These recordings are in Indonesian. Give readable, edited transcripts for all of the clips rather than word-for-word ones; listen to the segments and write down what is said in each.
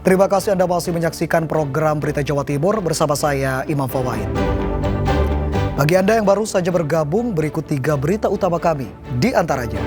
Terima kasih Anda masih menyaksikan program Berita Jawa Timur bersama saya Imam Fawaid. Bagi Anda yang baru saja bergabung, berikut 3 berita utama kami. Di antaranya,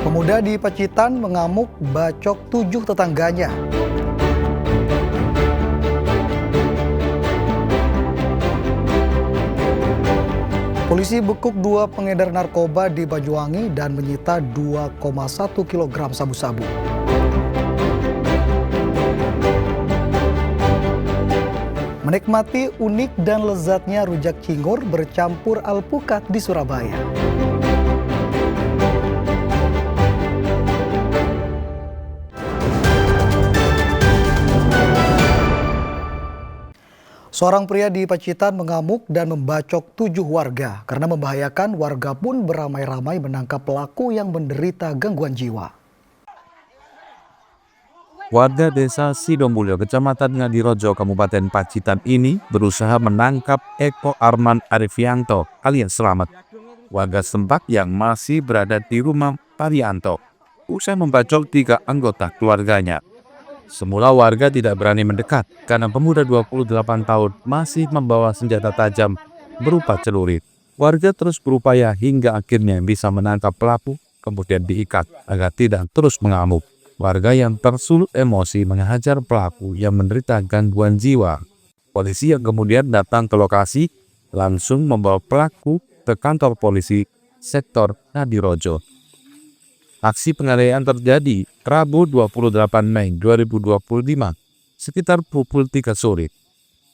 pemuda di Pacitan mengamuk bacok 7 tetangganya. Polisi bekuk 2 pengedar narkoba di Banyuwangi dan menyita 2,1 kg sabu-sabu. Menikmati unik dan lezatnya rujak cingur bercampur alpukat di Surabaya. Seorang pria di Pacitan mengamuk dan membacok 7 warga. Karena membahayakan, warga pun beramai-ramai menangkap pelaku yang menderita gangguan jiwa. Warga desa Sidomulyo, Kecamatan Ngadirojo, Kabupaten Pacitan ini berusaha menangkap Eko Arman Arifianto alias Slamet, warga setempat yang masih berada di rumah Parianto, usai membacok 3 anggota keluarganya. Semula warga tidak berani mendekat karena pemuda 28 tahun masih membawa senjata tajam berupa celurit. Warga terus berupaya hingga akhirnya bisa menangkap pelaku, kemudian diikat agar tidak terus mengamuk. Warga yang tersulut emosi menghajar pelaku yang menderita gangguan jiwa. Polisi yang kemudian datang ke lokasi langsung membawa pelaku ke kantor polisi sektor Ngadirojo. Aksi penganiayaan terjadi Rabu 28 Mei 2025 sekitar pukul 3 sore.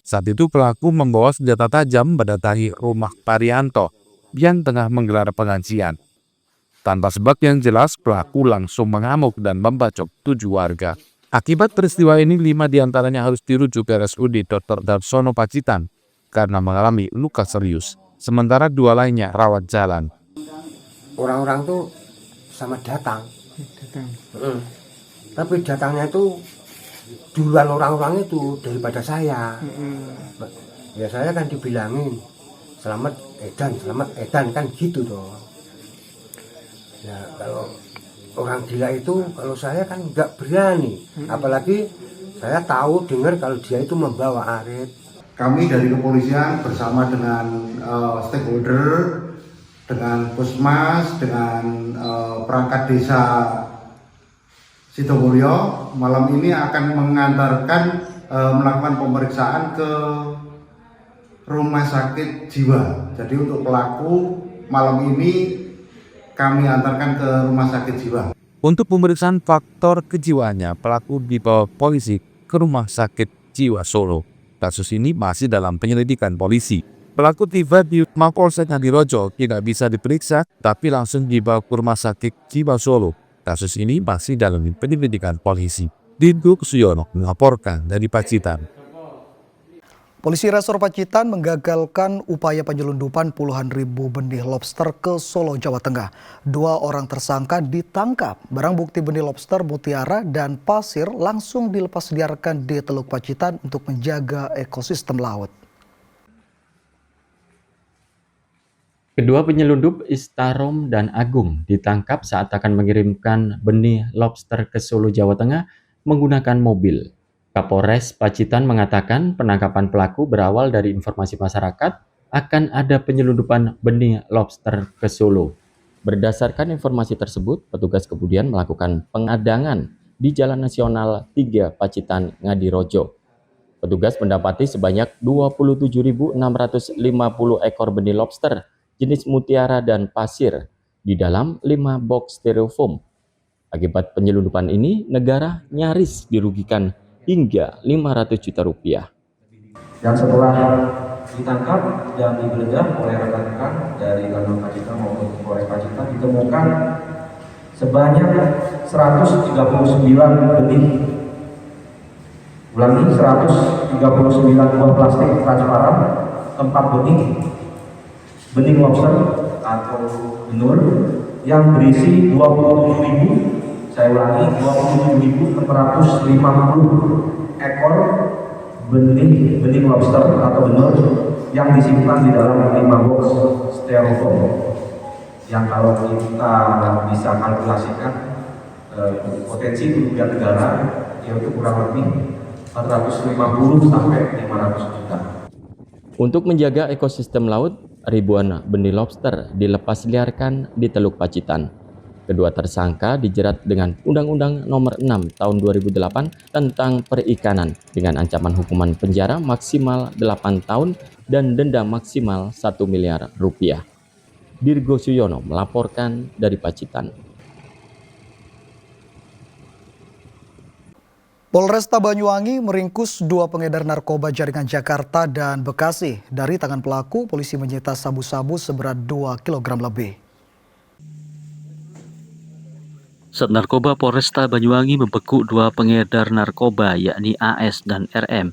Saat itu pelaku membawa senjata tajam mendatangi rumah Parianto yang tengah menggelar pengajian. Tanpa sebab yang jelas, pelaku langsung mengamuk dan membacok 7 warga. Akibat peristiwa ini, 5 diantaranya harus dirujuk ke RSUD Dr. Darsono Pacitan karena mengalami luka serius. Sementara 2 lainnya rawat jalan. Orang-orang tuh sama datang. Tapi datangnya itu duluan orang-orang itu daripada saya. Ya saya kan dibilangin selamat edan kan gitu toh. Ya kalau orang gila itu, kalau saya kan nggak berani, apalagi saya tahu dengar kalau dia itu membawa arit. Kami dari kepolisian bersama dengan stakeholder, dengan Puskesmas, dengan perangkat desa Sidomulyo, malam ini akan mengantarkan melakukan pemeriksaan ke rumah sakit jiwa. Jadi untuk pelaku malam ini kami antarkan ke rumah sakit jiwa. Untuk pemeriksaan faktor kejiwaannya, pelaku dibawa polisi ke rumah sakit jiwa Solo. Kasus ini masih dalam penyelidikan polisi. Pelaku tiba di Mapolsek Ngadirojo tidak bisa diperiksa, tapi langsung dibawa ke rumah sakit jiwa Solo. Kasus ini masih dalam penyelidikan polisi. Dindu Kusuyono melaporkan dari Pacitan. Polisi Resor Pacitan menggagalkan upaya penyelundupan puluhan ribu benih lobster ke Solo, Jawa Tengah. 2 orang tersangka ditangkap. Barang bukti benih lobster, mutiara, dan pasir langsung dilepas liarkan di Teluk Pacitan untuk menjaga ekosistem laut. Kedua penyelundup Istarom dan Agung ditangkap saat akan mengirimkan benih lobster ke Solo, Jawa Tengah menggunakan mobil. Kapolres Pacitan mengatakan penangkapan pelaku berawal dari informasi masyarakat akan ada penyelundupan benih lobster ke Solo. Berdasarkan informasi tersebut, petugas kemudian melakukan pengadangan di Jalan Nasional 3 Pacitan Ngadirojo. Petugas mendapati sebanyak 27.650 ekor benih lobster jenis mutiara dan pasir di dalam 5 box styrofoam. Akibat penyelundupan ini, negara nyaris dirugikan hingga 500 juta rupiah. Dan setelah ditangkap dan digeledah oleh rekan-rekan dari Lanut Pacitan maupun Polres Pacitan, ditemukan sebanyak 139 benih. Ulangi, 139 buah plastik transparan, 4 benih lobster atau benur yang berisi 27.000, saya ulangi, 27.650 ekor benih lobster atau benur yang disimpan di dalam 5 box styrofoam yang kalau kita bisa kalkulasikan potensi kerugian negara yaitu kurang lebih 450 sampai 500 juta. Untuk menjaga ekosistem laut, ribuan benih lobster dilepas liarkan di Teluk Pacitan. Kedua tersangka dijerat dengan Undang-Undang Nomor 6 Tahun 2008 tentang perikanan dengan ancaman hukuman penjara maksimal 8 tahun dan denda maksimal 1 miliar rupiah. Dirgo Suyono melaporkan dari Pacitan. Polresta Banyuwangi meringkus 2 pengedar narkoba jaringan Jakarta dan Bekasi. Dari tangan pelaku, polisi menyita sabu-sabu seberat 2 kg lebih. Sat Narkoba Polresta Banyuwangi membekuk 2 pengedar narkoba yakni AS dan RM.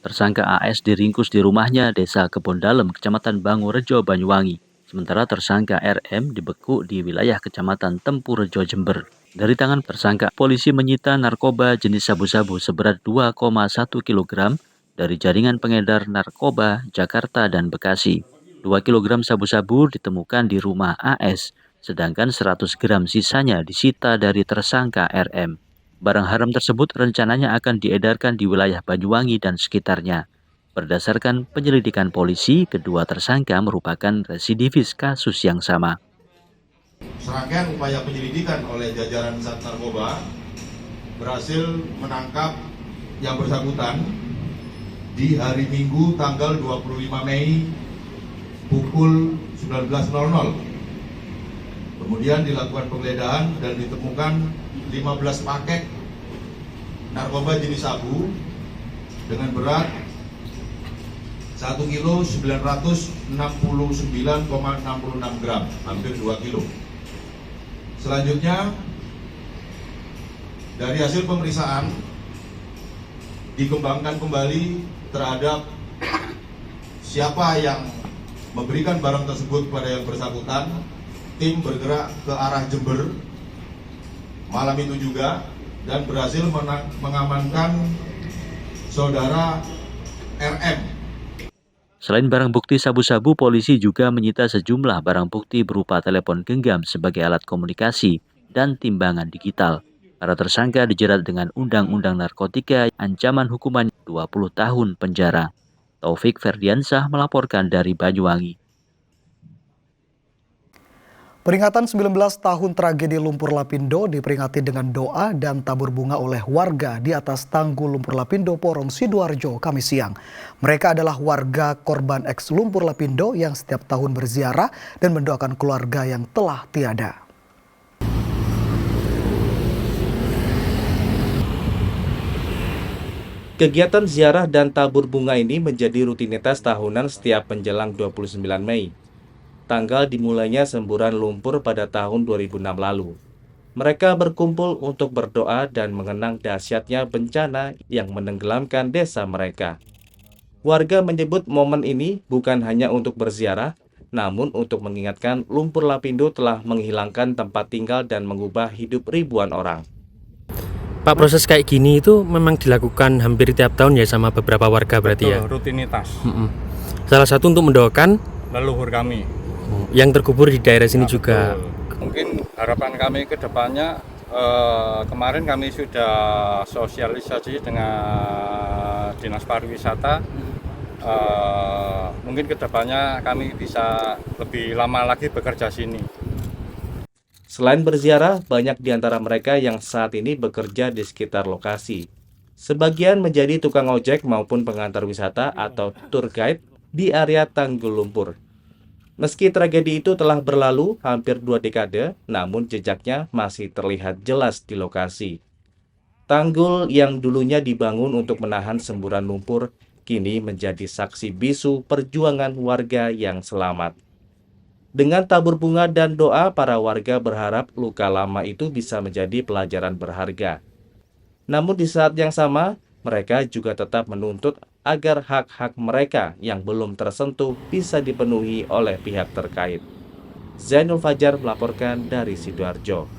Tersangka AS diringkus di rumahnya Desa Kebon Dalem, Kecamatan Bangurejo, Banyuwangi. Sementara tersangka RM dibekuk di wilayah Kecamatan Tempurejo, Jember. Dari tangan tersangka, polisi menyita narkoba jenis sabu-sabu seberat 2,1 kg dari jaringan pengedar narkoba Jakarta dan Bekasi. 2 kg sabu-sabu ditemukan di rumah AS, sedangkan 100 gram sisanya disita dari tersangka RM. Barang haram tersebut rencananya akan diedarkan di wilayah Banyuwangi dan sekitarnya. Berdasarkan penyelidikan polisi, kedua tersangka merupakan residivis kasus yang sama. Serangkaian upaya penyelidikan oleh jajaran Sat Narkoba berhasil menangkap yang bersangkutan di hari Minggu tanggal 25 Mei pukul 19.00. Kemudian dilakukan penggeledahan dan ditemukan 15 paket narkoba jenis sabu dengan berat 1 kilo 969,66 gram, hampir 2 kilo. Selanjutnya, dari hasil pemeriksaan dikembangkan kembali terhadap siapa yang memberikan barang tersebut kepada yang bersangkutan. Tim bergerak ke arah Jember malam itu juga dan berhasil mengamankan saudara RM. Selain barang bukti sabu-sabu, polisi juga menyita sejumlah barang bukti berupa telepon genggam sebagai alat komunikasi dan timbangan digital. Para tersangka dijerat dengan Undang-Undang Narkotika, ancaman hukuman 20 tahun penjara. Taufik Ferdiansah melaporkan dari Banyuwangi. Peringatan 19 tahun tragedi Lumpur Lapindo diperingati dengan doa dan tabur bunga oleh warga di atas tanggul Lumpur Lapindo Porong Sidoarjo Kamis siang. Mereka adalah warga korban eks Lumpur Lapindo yang setiap tahun berziarah dan mendoakan keluarga yang telah tiada. Kegiatan ziarah dan tabur bunga ini menjadi rutinitas tahunan setiap menjelang 29 Mei. Tanggal dimulainya semburan lumpur pada tahun 2006 lalu. Mereka berkumpul untuk berdoa dan mengenang dahsyatnya bencana yang menenggelamkan desa mereka. Warga menyebut momen ini bukan hanya untuk berziarah, namun untuk mengingatkan Lumpur Lapindo telah menghilangkan tempat tinggal dan mengubah hidup ribuan orang. Pak, proses kayak gini itu memang dilakukan hampir tiap tahun ya sama beberapa warga berarti. Betul, ya? Rutinitas. Salah satu untuk mendoakan leluhur kami yang terkubur di daerah sini ya, juga. Betul. Mungkin harapan kami ke depannya, kemarin kami sudah sosialisasi dengan Dinas Pariwisata. Mungkin ke depannya kami bisa lebih lama lagi bekerja sini. Selain berziarah, banyak di antara mereka yang saat ini bekerja di sekitar lokasi. Sebagian menjadi tukang ojek maupun pengantar wisata atau tour guide di area Tanggul Lumpur. Meski tragedi itu telah berlalu hampir 2 dekade, namun jejaknya masih terlihat jelas di lokasi. Tanggul yang dulunya dibangun untuk menahan semburan lumpur, kini menjadi saksi bisu perjuangan warga yang selamat. Dengan tabur bunga dan doa, para warga berharap luka lama itu bisa menjadi pelajaran berharga. Namun di saat yang sama, mereka juga tetap menuntut agar hak-hak mereka yang belum tersentuh bisa dipenuhi oleh pihak terkait. Zainul Fajar melaporkan dari Sidoarjo.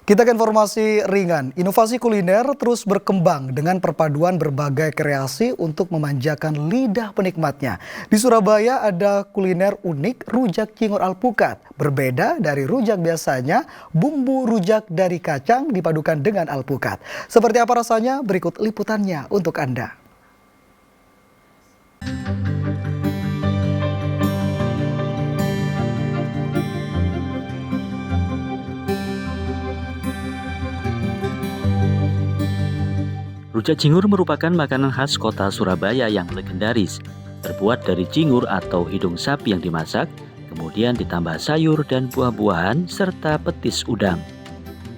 Kita ke informasi ringan. Inovasi kuliner terus berkembang dengan perpaduan berbagai kreasi untuk memanjakan lidah penikmatnya. Di Surabaya ada kuliner unik rujak cingur alpukat. Berbeda dari rujak biasanya, bumbu rujak dari kacang dipadukan dengan alpukat. Seperti apa rasanya? Berikut liputannya untuk Anda. Rujak cingur merupakan makanan khas kota Surabaya yang legendaris. Terbuat dari cingur atau hidung sapi yang dimasak, kemudian ditambah sayur dan buah-buahan serta petis udang.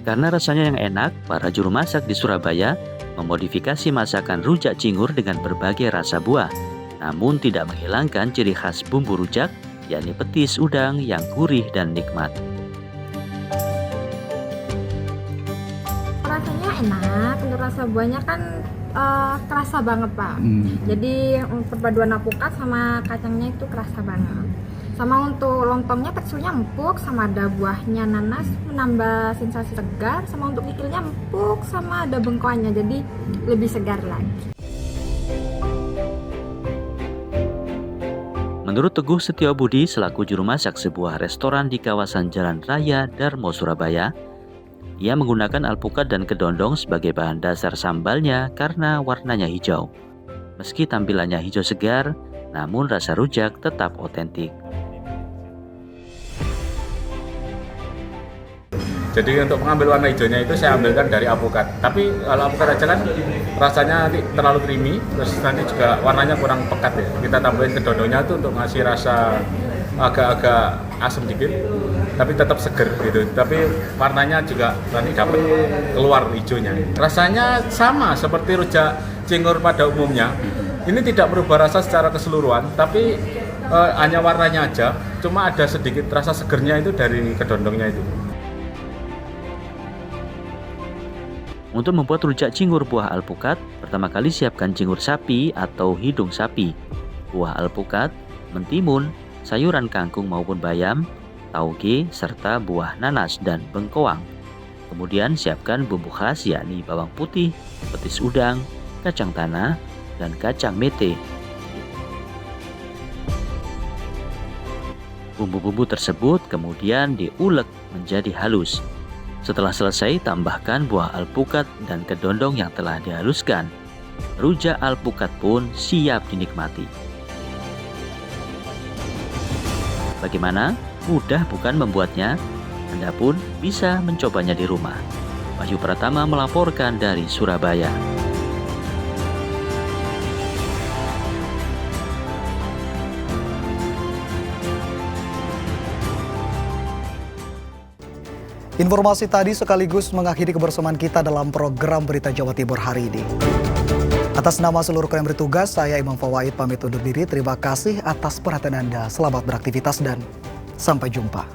Karena rasanya yang enak, para juru masak di Surabaya memodifikasi masakan rujak cingur dengan berbagai rasa buah, namun tidak menghilangkan ciri khas bumbu rujak, yakni petis udang yang gurih dan nikmat. Rasanya enak, untuk rasa buahnya kan kerasa banget Pak. Jadi perpaduan alpukat sama kacangnya itu kerasa banget. Sama untuk lontongnya teksturnya empuk, sama ada buahnya nanas menambah sensasi segar, sama untuk kikilnya empuk, sama ada bengkoannya jadi lebih segar lagi. Menurut Teguh Setiobudi selaku juru masak sebuah restoran di kawasan Jalan Raya Darmo, Surabaya, ia menggunakan alpukat dan kedondong sebagai bahan dasar sambalnya karena warnanya hijau. Meski tampilannya hijau segar, namun rasa rujak tetap otentik. Jadi untuk mengambil warna hijaunya itu saya ambilkan dari alpukat. Tapi kalau alpukat aja kan rasanya nanti terlalu creamy, terus nanti juga warnanya kurang pekat ya. Kita tambahin kedondongnya tuh untuk ngasih rasa agak-agak asam dikit, tapi tetap seger gitu. Tapi warnanya juga nanti dapat keluar hijaunya. Rasanya sama seperti rujak cingur pada umumnya. Ini tidak berubah rasa secara keseluruhan, tapi hanya warnanya aja. Cuma ada sedikit rasa segernya itu dari kedondongnya itu. Untuk membuat rujak cingur buah alpukat, pertama kali siapkan cingur sapi atau hidung sapi, buah alpukat, mentimun, sayuran kangkung maupun bayam, tauge, serta buah nanas dan bengkoang. Kemudian siapkan bumbu khas yakni bawang putih, petis udang, kacang tanah, dan kacang mete. Bumbu-bumbu tersebut kemudian diulek menjadi halus. Setelah selesai, tambahkan buah alpukat dan kedondong yang telah dihaluskan. Rujak alpukat pun siap dinikmati. Bagaimana? Mudah bukan membuatnya? Anda pun bisa mencobanya di rumah. Wahyu Pratama melaporkan dari Surabaya. Informasi tadi sekaligus mengakhiri kebersamaan kita dalam program Berita Jawa Timur hari ini. Atas nama seluruh kru yang bertugas, saya Imam Fawaid pamit undur diri. Terima kasih atas perhatian Anda. Selamat beraktivitas dan sampai jumpa.